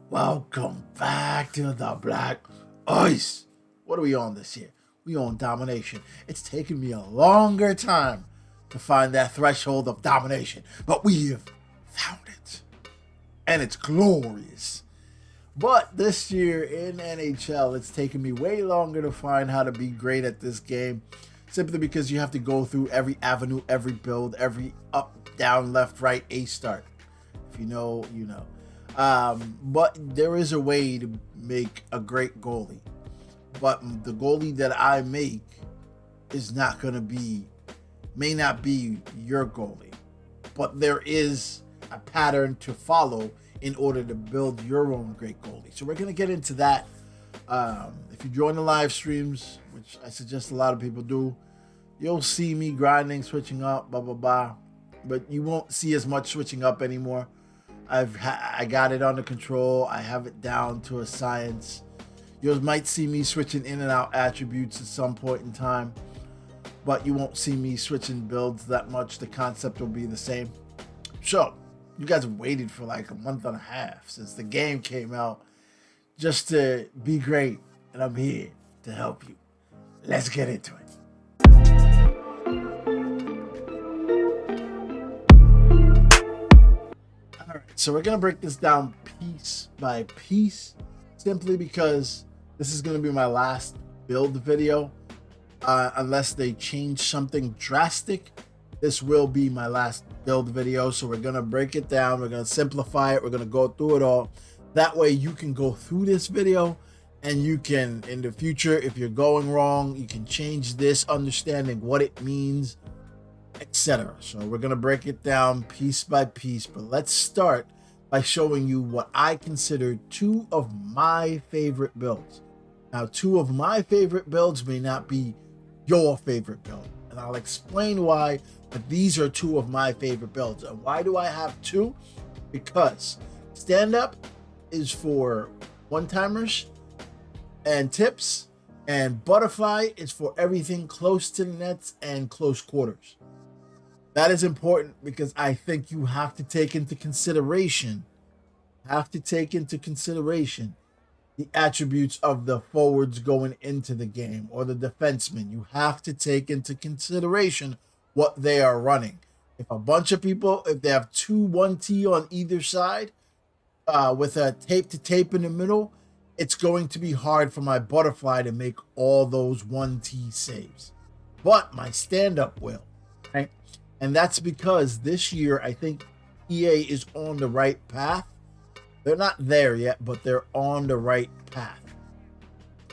Welcome back to the Black Ice. What are we on this year? We on domination. It's taken me a longer time to find that threshold of domination, but we have found it. And it's glorious. But this year in NHL, it's taken me way longer to find how to be great at this game, simply because you have to go through every avenue, every build, every up, down, left, right, A start. If you know, you know. But there is a way to make a great goalie. But the goalie that I make is not going to be, may not be your goalie. But there is a pattern to follow in order to build your own great goalie. So we're going to get into that. If you join the live streams, which I suggest a lot of people do, you'll see me grinding, switching up, blah, blah, blah. But you won't see as much switching up anymore. I got it under control. I have it down to a science. You might see me switching in and out attributes at some point in time, but you won't see me switching builds that much. The concept will be the same. So you guys have waited for like a month and a half since the game came out just to be great, and I'm here to help you. Let's get into it. So we're going to break this down piece by piece, simply because this is going to be my last build video. Unless they change something drastic, this will be my last build video. So we're going to break it down. We're going to simplify it. We're going to go through it all. That way you can go through this video and you can, in the future, if you're going wrong, you can change this, understanding what it means, etc. So we're going to break it down piece by piece, but let's start by showing you what I consider two of my favorite builds. Now, two of my favorite builds may not be your favorite build, and I'll explain why, but these are two of my favorite builds. And why do I have two? Because stand-up is for one-timers and tips, and butterfly is for everything close to the nets and close quarters. That is important because I think you have to take into consideration, the attributes of the forwards going into the game or the defensemen. You have to take into consideration what they are running. If a bunch of people, if they have 1T on either side with a tape to tape in the middle, it's going to be hard for my butterfly to make all those 1T saves. But my stand-up will, right? And that's because this year, I think EA is on the right path. They're not there yet, but they're on the right path.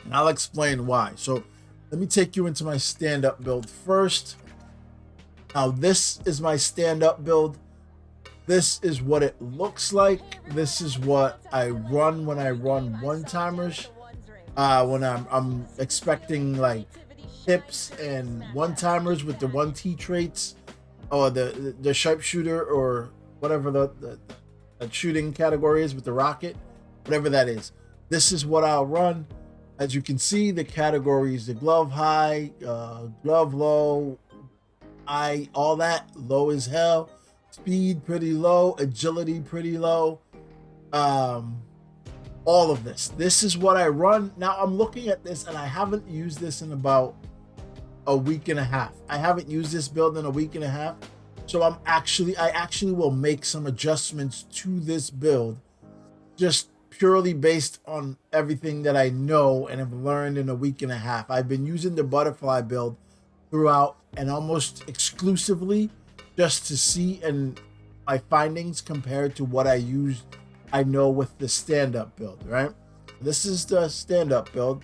And I'll explain why. So let me take you into my stand-up build first. Now, this is my stand-up build. This is what it looks like. This is what I run when I run one-timers. When I'm expecting like tips and one-timers with the 1T traits, or the sharpshooter, or whatever the shooting category is with the rocket, whatever that is. This is what I'll run. As you can see, the categories: the glove high, glove low, all that low as hell, speed pretty low, agility pretty low, all of this is what I run. Now I'm looking at this and I haven't used this in about a week and a half. I haven't used this build in a week and a half, so I actually will make some adjustments to this build, just purely based on everything that I know and have learned in a week and a half. I've been using the butterfly build throughout and almost exclusively just to see and my findings compared to what I know with the stand-up build, right? This is the stand-up build.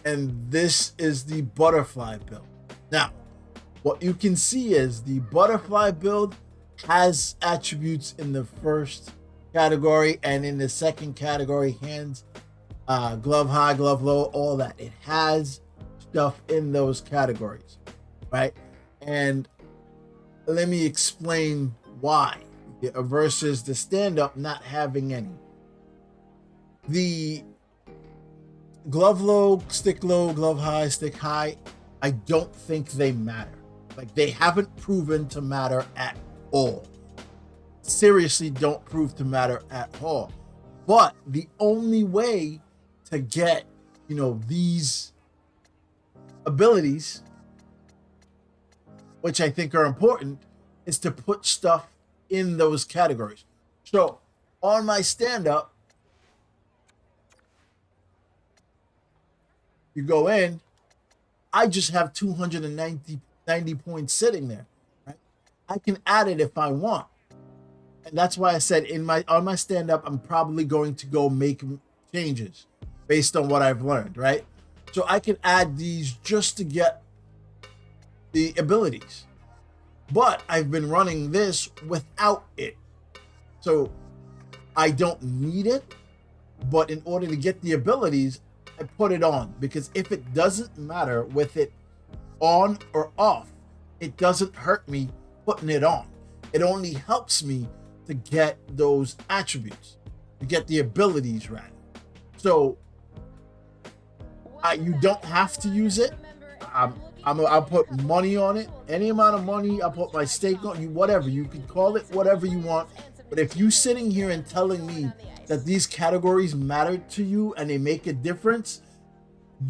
And this is the butterfly build. Now, what you can see is the butterfly build has attributes in the first category, and in the second category, hands, glove high, glove low, all that. It has stuff in those categories, right? And let me explain why, versus the stand-up not having any. The glove low, glove high, stick high, I don't think they matter. Like, they haven't proven to matter at all. seriously don't prove to matter at all. But the only way to get, these abilities, which I think are important, is to put stuff in those categories. So on my stand-up, you go in, I just have 290 points sitting there. Right? I can add it if I want. And that's why I said on my stand-up, I'm probably going to go make changes based on what I've learned, right? So I can add these just to get the abilities. But I've been running this without it. So I don't need it, but in order to get the abilities, I put it on, because if it doesn't matter with it on or off, it doesn't hurt me putting it on. It only helps me to get those attributes, to get the abilities right. So you don't have to use it. I'll put money on it, any amount of money. I'll put my stake on you, whatever. You can call it whatever you want. But if you sitting here and telling me that these categories matter to you and they make a difference,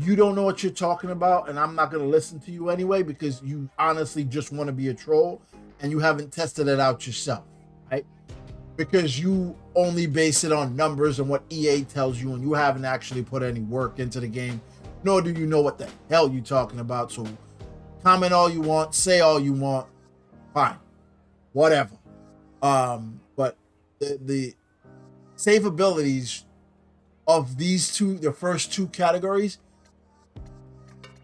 you don't know what you're talking about, and I'm not going to listen to you anyway, because you honestly just want to be a troll and you haven't tested it out yourself, right? Because you only base it on numbers and what EA tells you, and you haven't actually put any work into the game, nor do you know what the hell you're talking about. So comment all you want, say all you want, fine, whatever. But the save abilities of these two, the first two categories,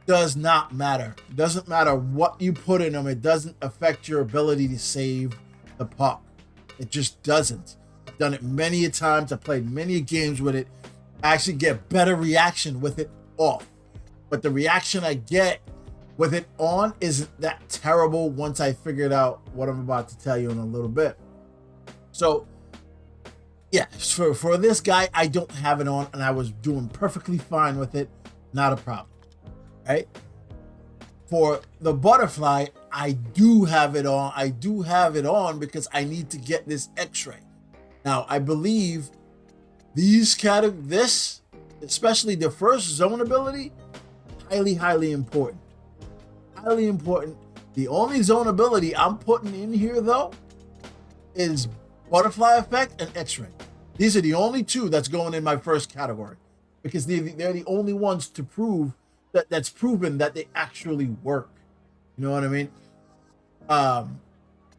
does not matter. It doesn't matter what you put in them. It doesn't affect your ability to save the puck. It just doesn't. I've done it many a times. I played many games with it. I actually get better reaction with it off. But the reaction I get with it on isn't that terrible once I figured out what I'm about to tell you in a little bit. So yeah, for this guy, I don't have it on, and I was doing perfectly fine with it. Not a problem, right? For the butterfly, I do have it on. I do have it on because I need to get this X-ray. Now, I believe this, especially the first zone ability, highly important. Highly important. The only zone ability I'm putting in here, though, is butterfly effect and X-ray. These are the only two that's going in my first category, because they're the only ones to prove that's proven that they actually work. You know what I mean?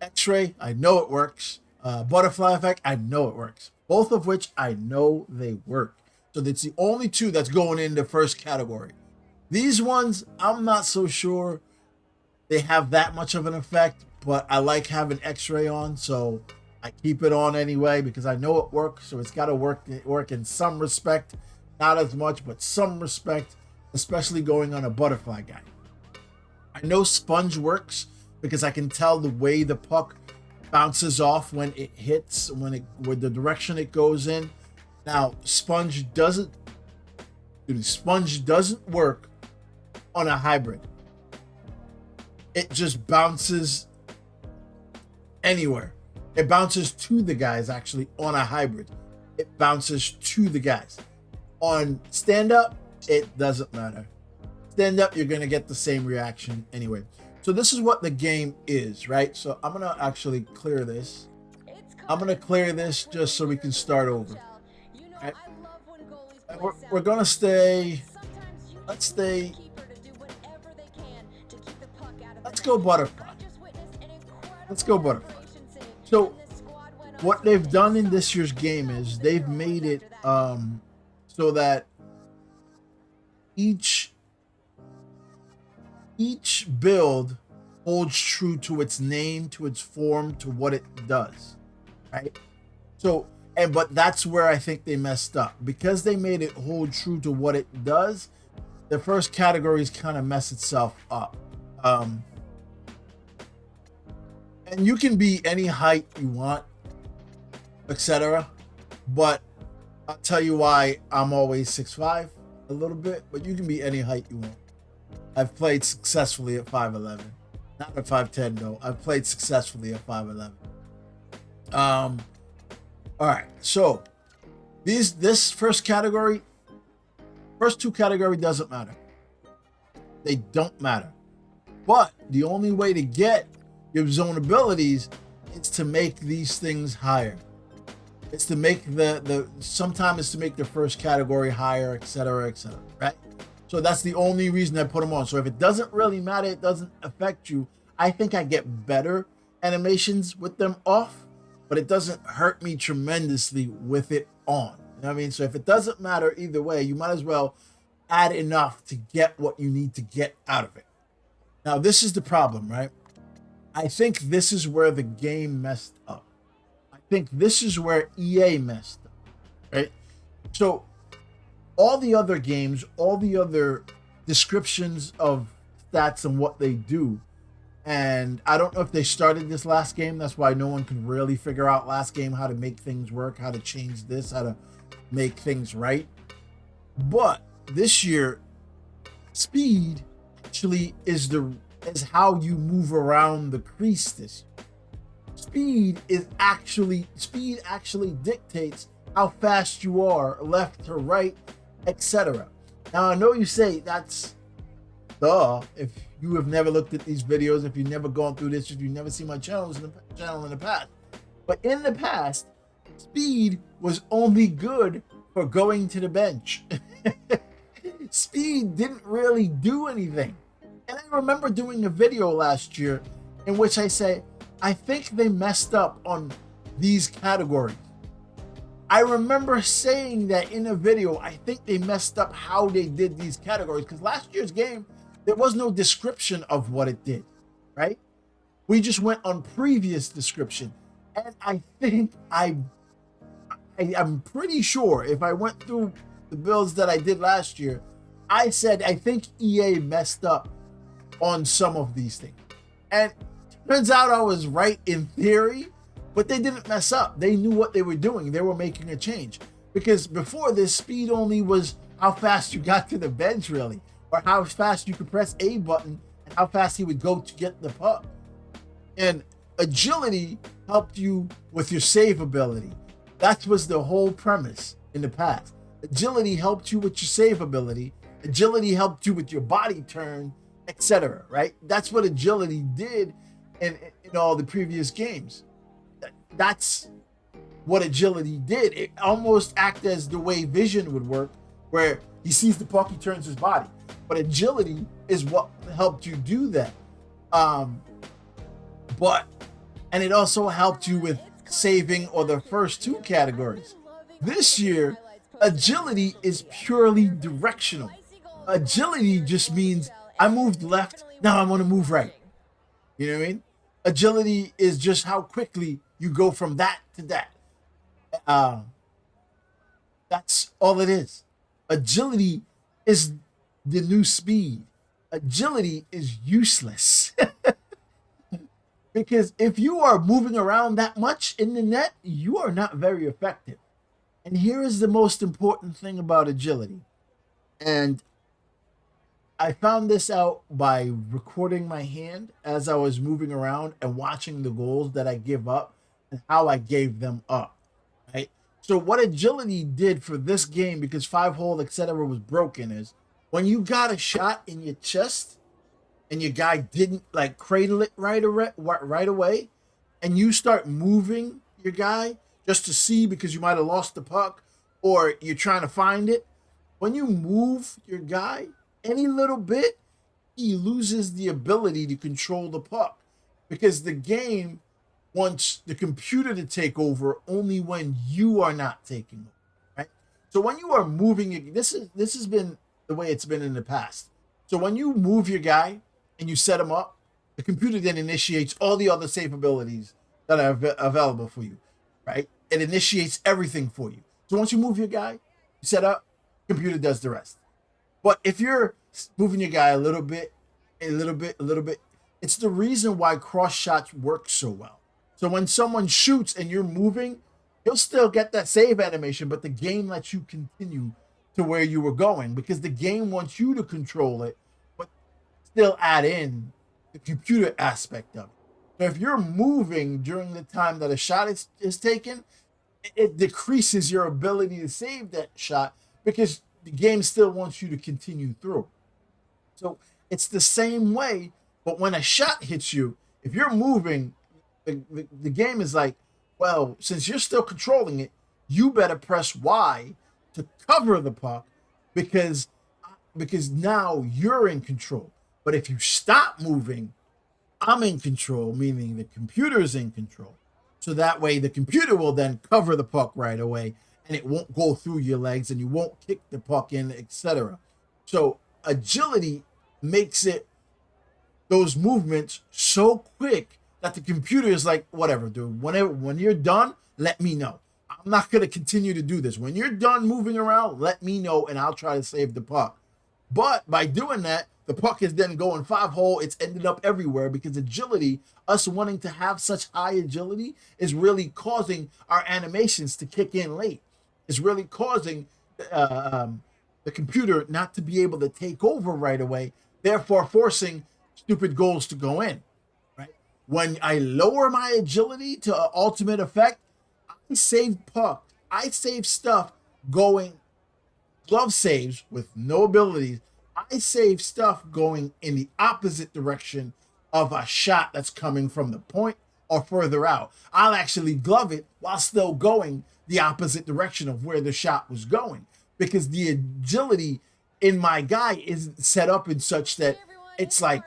X-ray, I know it works. Butterfly effect, I know it works. Both of which I know they work. So that's the only two that's going in the first category. These ones, I'm not so sure they have that much of an effect, but I like having X-ray on, so I keep it on anyway because I know it works. So it's got to work in some respect, not as much, but some respect, especially going on a butterfly guy. I know sponge works because I can tell the way the puck bounces off when it hits, with the direction it goes in. Now, sponge doesn't work on a hybrid. It just bounces anywhere. It bounces to the guys, actually, on a hybrid. It bounces to the guys. On stand-up, it doesn't matter. Stand-up, you're going to get the same reaction anyway. So this is what the game is, right? So I'm going to actually clear this. I'm going to clear this just so we can start over. Right? We're going to stay... Let's go butterfly. Let's go butterfly. So what they've done in this year's game is they've made it so that each build holds true to its name, to its form, to what it does, right? So, but that's where I think they messed up, because they made it hold true to what it does. The first categories kind of mess itself up. And you can be any height you want, etc. But I'll tell you why I'm always 6'5", a little bit, but you can be any height you want. I've played successfully at 5'11". Not at 5'10", though. I've played successfully at 5'11". All right. So this first two category doesn't matter. They don't matter. But the only way to get your zone abilities is to make these things higher. It's to make sometimes it's to make the first category higher, etc., etc. Right? So that's the only reason I put them on. So if it doesn't really matter, it doesn't affect you. I think I get better animations with them off, but it doesn't hurt me tremendously with it on. You know what I mean? So if it doesn't matter either way, you might as well add enough to get what you need to get out of it. Now, this is the problem, right? I think this is where the game messed up. I think this is where EA messed up, right? So all the other games, all the other descriptions of stats and what they do, and I don't know if they started this last game. That's why no one could really figure out last game how to make things work, how to change this, how to make things right. But this year, speed actually is how you move around the crease this year. Speed actually dictates how fast you are, left to right, etc. Now I know you say that's if you have never looked at these videos, if you've never gone through this, if you've never seen my channel in the past. But in the past, speed was only good for going to the bench. Speed didn't really do anything. And I remember doing a video last year in which I say, I think they messed up on these categories. I remember saying that in a video. I think they messed up how they did these categories, because last year's game, there was no description of what it did, right? We just went on previous description. And I think I'm pretty sure if I went through the builds that I did last year, I said, I think EA messed up on some of these things. And turns out I was right in theory, but they didn't mess up. They knew what they were doing. They were making a change. Because before this, speed only was how fast you got to the bench, really, or how fast you could press A button and how fast he would go to get the puck. And agility helped you with your save ability. That was the whole premise in the past. Agility helped you with your save ability. Agility helped you with your body turn, etc. Right? That's what agility did in all the previous games. That's what agility did. It almost acted as the way vision would work, where he sees the puck, he turns his body. But agility is what helped you do that. And it also helped you with saving or the first two categories. This year, agility is purely directional. Agility just means I moved left, now I want to move right. You know what I mean? Agility is just how quickly you go from that to that. That's all it is. Agility is the new speed. Agility is useless. Because if you are moving around that much in the net, you are not very effective. And here is the most important thing about agility. And I found this out by recording my hand as I was moving around and watching the goals that I give up and how I gave them up. Right? So what agility did for this game, because 5-hole, etc., was broken, is when you got a shot in your chest and your guy didn't like cradle it right away, and you start moving your guy just to see because you might have lost the puck or you're trying to find it. When you move your guy any little bit, he loses the ability to control the puck, because the game wants the computer to take over only when you are not taking over, right? So when you are moving, this has been the way it's been in the past. So when you move your guy and you set him up, the computer then initiates all the other save abilities that are available for you, right? It initiates everything for you. So once you move your guy, you set up, computer does the rest. But if you're moving your guy a little bit, it's the reason why cross shots work so well. So when someone shoots and you're moving, you'll still get that save animation, but the game lets you continue to where you were going, because the game wants you to control it, but still add in the computer aspect of it. So if you're moving during the time that a shot is taken, it decreases your ability to save that shot because the game still wants you to continue through. So it's the same way, but when a shot hits you, if you're moving, the game is like, well, since you're still controlling it, you better press Y to cover the puck because because now you're in control. But if you stop moving, I'm in control, meaning the computer is in control. So that way the computer will then cover the puck right away and it won't go through your legs and you won't kick the puck in, etc. So agility makes it those movements so quick that the computer is like, whatever, dude. When you're done, let me know. I'm not gonna continue to do this. When you're done moving around, let me know and I'll try to save the puck. But by doing that, the puck is then going 5-hole. It's ended up everywhere because agility, us wanting to have such high agility, is really causing our animations to kick in late. It's really causing the computer not to be able to take over right away, therefore forcing stupid goals to go in. Right? When I lower my agility to ultimate effect, I save puck. I save stuff going glove saves with no abilities. I save stuff going in the opposite direction of a shot that's coming from the point or further out. I'll actually glove it while still going the opposite direction of where the shot was going because the agility in my guy isn't set up in such that it's like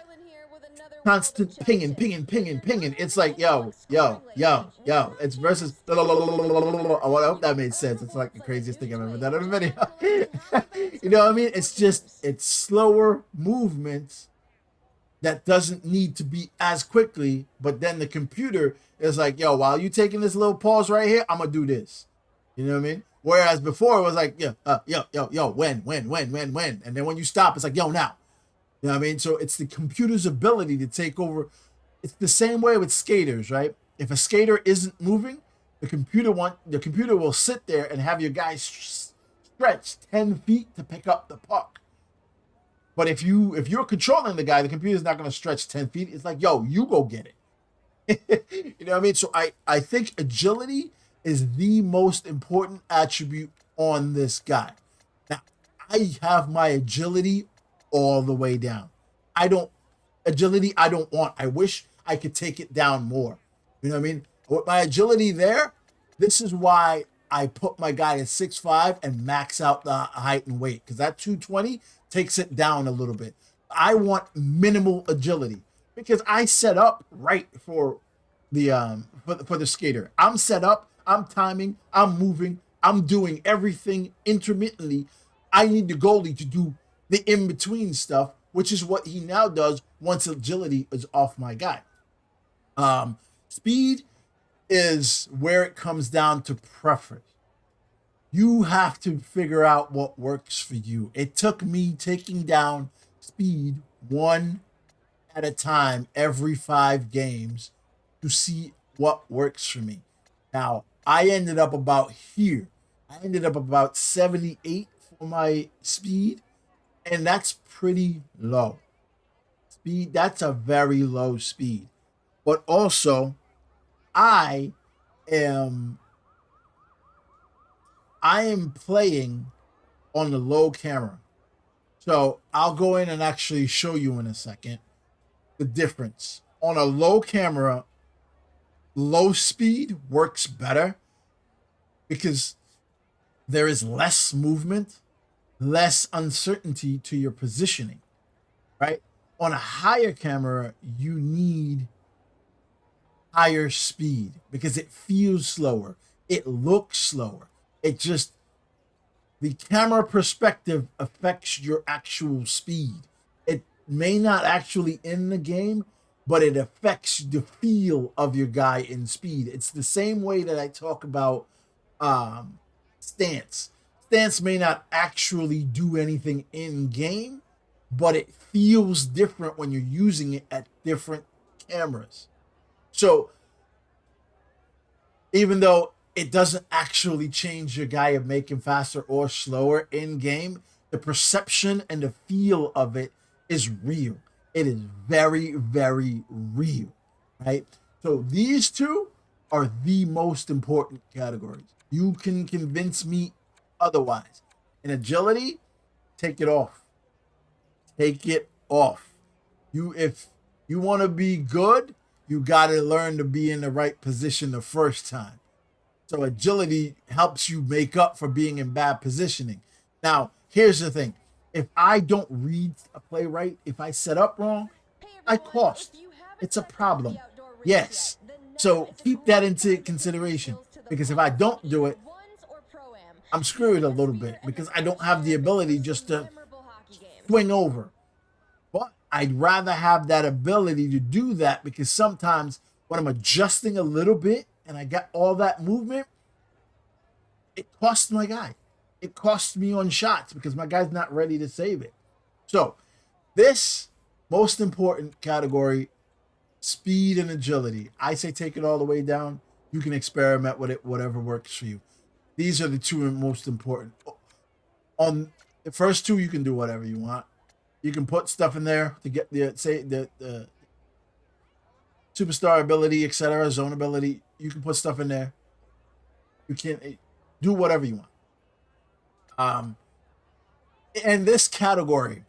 constant pinging, pinging, pinging, pinging. It's like, yo, yo, yo, yo. It's versus. I hope that made sense. It's like the craziest thing I've ever done in a video. You know what I mean? It's slower movements that doesn't need to be as quickly, but then the computer is like, yo, while you taking this little pause right here, I'm gonna do this. You know what I mean? Whereas before it was like, yeah, yo, when, and then when you stop, it's like, yo, now. You know what I mean? So it's the computer's ability to take over. It's the same way with skaters, right? If a skater isn't moving, the computer will sit there and have your guy stretch 10 feet to pick up the puck. But if you're controlling the guy, the computer's not going to stretch 10 feet. It's like, yo, you go get it. You know what I mean? So I think agility is the most important attribute on this guy. Now, I have my agility all the way down. I don't agility I don't want. I wish I could take it down more. You know what I mean? With my agility there, this is why I put my guy at 6'5" and max out the height and weight because that 220 takes it down a little bit. I want minimal agility because I set up right for the skater. I'm set up, I'm timing, I'm moving, I'm doing everything intermittently. I need the goalie to do the in-between stuff, which is what he now does once agility is off my guy. Speed is where it comes down to preference. You have to figure out what works for you. It took me taking down speed one at a time every 5 games to see what works for me. Now, I ended up about here. I ended up about 78 for my speed, and that's pretty low. Speed, that's a very low speed. But also, I am I am playing on the low camera. So I'll go in and actually show you in a second the difference. On a low camera, low speed works better because there is less movement, less uncertainty to your positioning, right? On a higher camera, you need higher speed because it feels slower. It looks slower. It just, the camera perspective affects your actual speed. It may not actually end the game, but it affects the feel of your guy in speed. It's the same way that I talk about stance. Stance may not actually do anything in game, but it feels different when you're using it at different cameras. So even though it doesn't actually change your guy of making faster or slower in game, the perception and the feel of it is real. It is very, very real. right? So these two are the most important categories. You can convince me otherwise. In agility, take it off. Take it off. If you want to be good, you got to learn to be in the right position the first time. So agility helps you make up for being in bad positioning. Now, here's the thing. If I don't read a play right, if I set up wrong, I cost. It's a problem. Yes. So keep that into consideration because if I don't do it, I'm screwed a little bit because I don't have the ability just to swing over. But I'd rather have that ability to do that because sometimes when I'm adjusting a little bit and I got all that movement, it costs my guy. It costs me on shots because my guy's not ready to save it. So this most important category, speed and agility. I say take it all the way down. You can experiment with it, whatever works for you. These are the two most important. On the first two, you can do whatever you want. You can put stuff in there to get the superstar ability, etc., zone ability. You can put stuff in there. You can do whatever you want. In this category,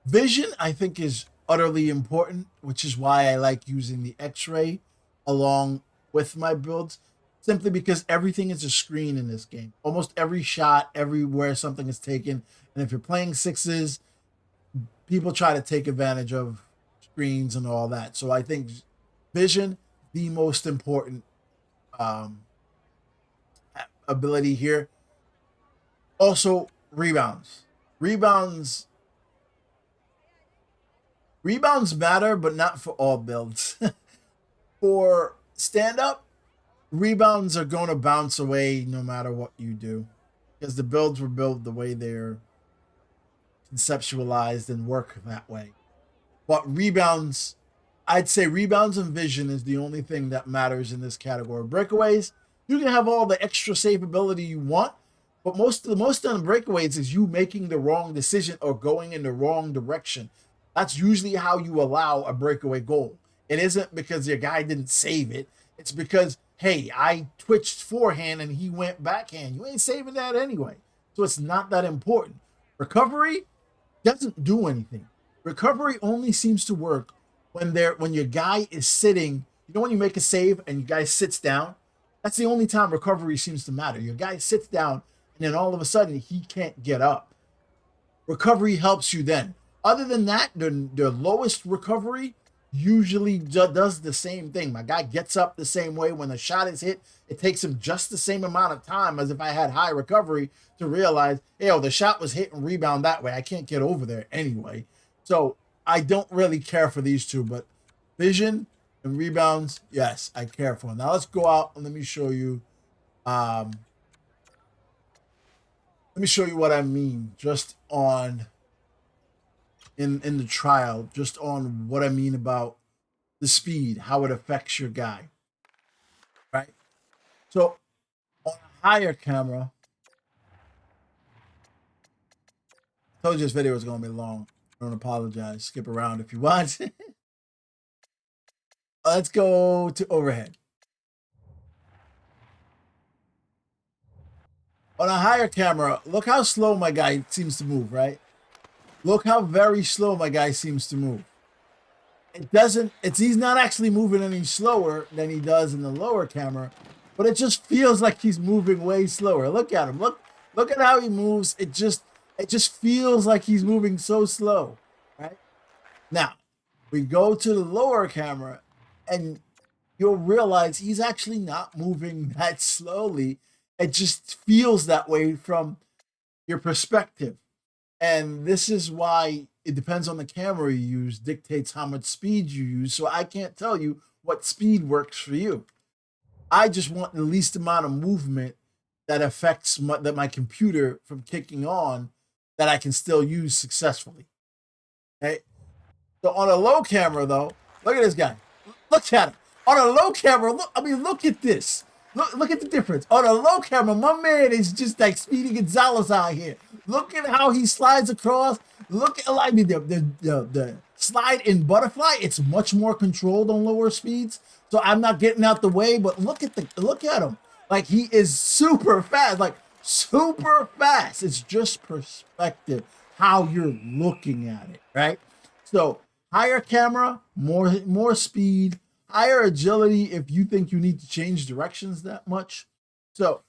vision I think is utterly important, which is why I like using the X-ray along with my builds. Simply because everything is a screen in this game. Almost every shot, everywhere something is taken, and if you're playing sixes, people try to take advantage of screens and all that. So I think vision, the most important ability here. Also, rebounds. Rebounds matter, but not for all builds. For stand up, rebounds are going to bounce away no matter what you do because the builds were built the way they're conceptualized and work that way. But rebounds, I'd say rebounds and vision is the only thing that matters in this category. Breakaways, you can have all the extra save ability you want, but most on breakaways is you making the wrong decision or going in the wrong direction. That's usually how you allow a breakaway goal. It isn't because your guy didn't save it. It's because, hey, I twitched forehand and he went backhand. You ain't saving that anyway. So it's not that important. Recovery doesn't do anything. Recovery only seems to work when your guy is sitting. You know when you make a save and your guy sits down? That's the only time recovery seems to matter. Your guy sits down and then all of a sudden he can't get up. Recovery helps you then. Other than that, the lowest recovery usually does the same thing. My guy gets up the same way. When the shot is hit, it takes him just the same amount of time as if I had high recovery to realize, hey, the shot was hit and rebound that way. I can't get over there anyway. So I don't really care for these two, but vision and rebounds, yes, I care for. Now let's go out and let me show you. Let me show you what I mean just on in the trial, just on what I mean about the speed, how it affects your guy, right? So on a higher camera, I told you this video was going to be long. I don't apologize. Skip around if you want. Let's go to overhead. On a higher camera, look how slow my guy seems to move, right? Look how very slow my guy seems to move. He's not actually moving any slower than he does in the lower camera, but it just feels like he's moving way slower. Look at him. Look at how he moves. It just feels like he's moving so slow, right? Now, we go to the lower camera and you'll realize he's actually not moving that slowly. It just feels that way from your perspective. And this is why it depends on the camera you use, dictates how much speed you use. So I can't tell you what speed works for you. I just want the least amount of movement that affects my computer from kicking on that I can still use successfully. Okay. So on a low camera, though, look at this guy. Look at him. On a low camera, look at this. Look at the difference. On a low camera, my man is just like Speedy Gonzalez out here. Look at how he slides across. Look at the slide in butterfly, it's much more controlled on lower speeds. So I'm not getting out the way, but look at him. Like, he is super fast, like super fast. It's just perspective, how you're looking at it, right? So higher camera, more speed, higher agility if you think you need to change directions that much. So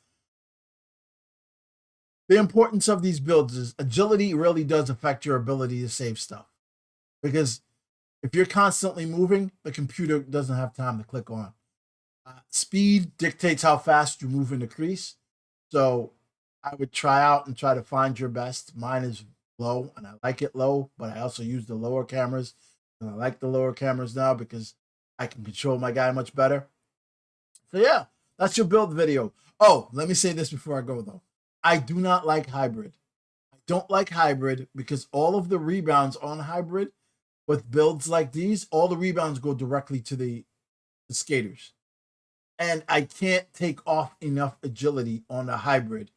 the importance of these builds is agility really does affect your ability to save stuff, because if you're constantly moving, the computer doesn't have time to click on. Speed dictates how fast you move in the crease. So I would try out and try to find your best. Mine is low, and I like it low, but I also use the lower cameras. And I like the lower cameras now because I can control my guy much better. So yeah, that's your build video. Oh, let me say this before I go though. I do not like hybrid. I don't like hybrid because all of the rebounds on hybrid with builds like these, all the rebounds go directly to the skaters. And I can't take off enough agility on a hybrid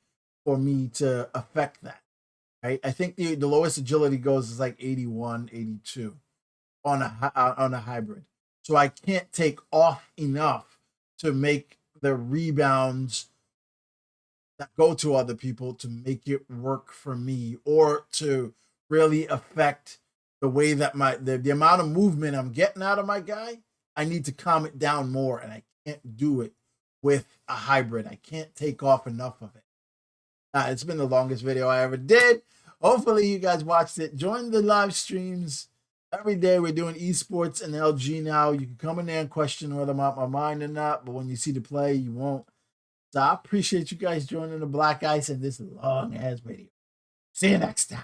for me to affect that. Right? I think the lowest agility goes is like 81, 82 on a hybrid. So I can't take off enough to make the rebounds that go to other people to make it work for me, or to really affect the way that the amount of movement I'm getting out of my guy. I need to calm it down more, and I can't do it with a hybrid. I can't take off enough of it. It's been the longest video I ever did. Hopefully you guys watched it. Join the live streams. Every day we're doing esports and LG now. You can come in there and question whether I'm out my mind or not, but when you see the play, you won't. So I appreciate you guys joining the Black Ice in this long ass video. See you next time.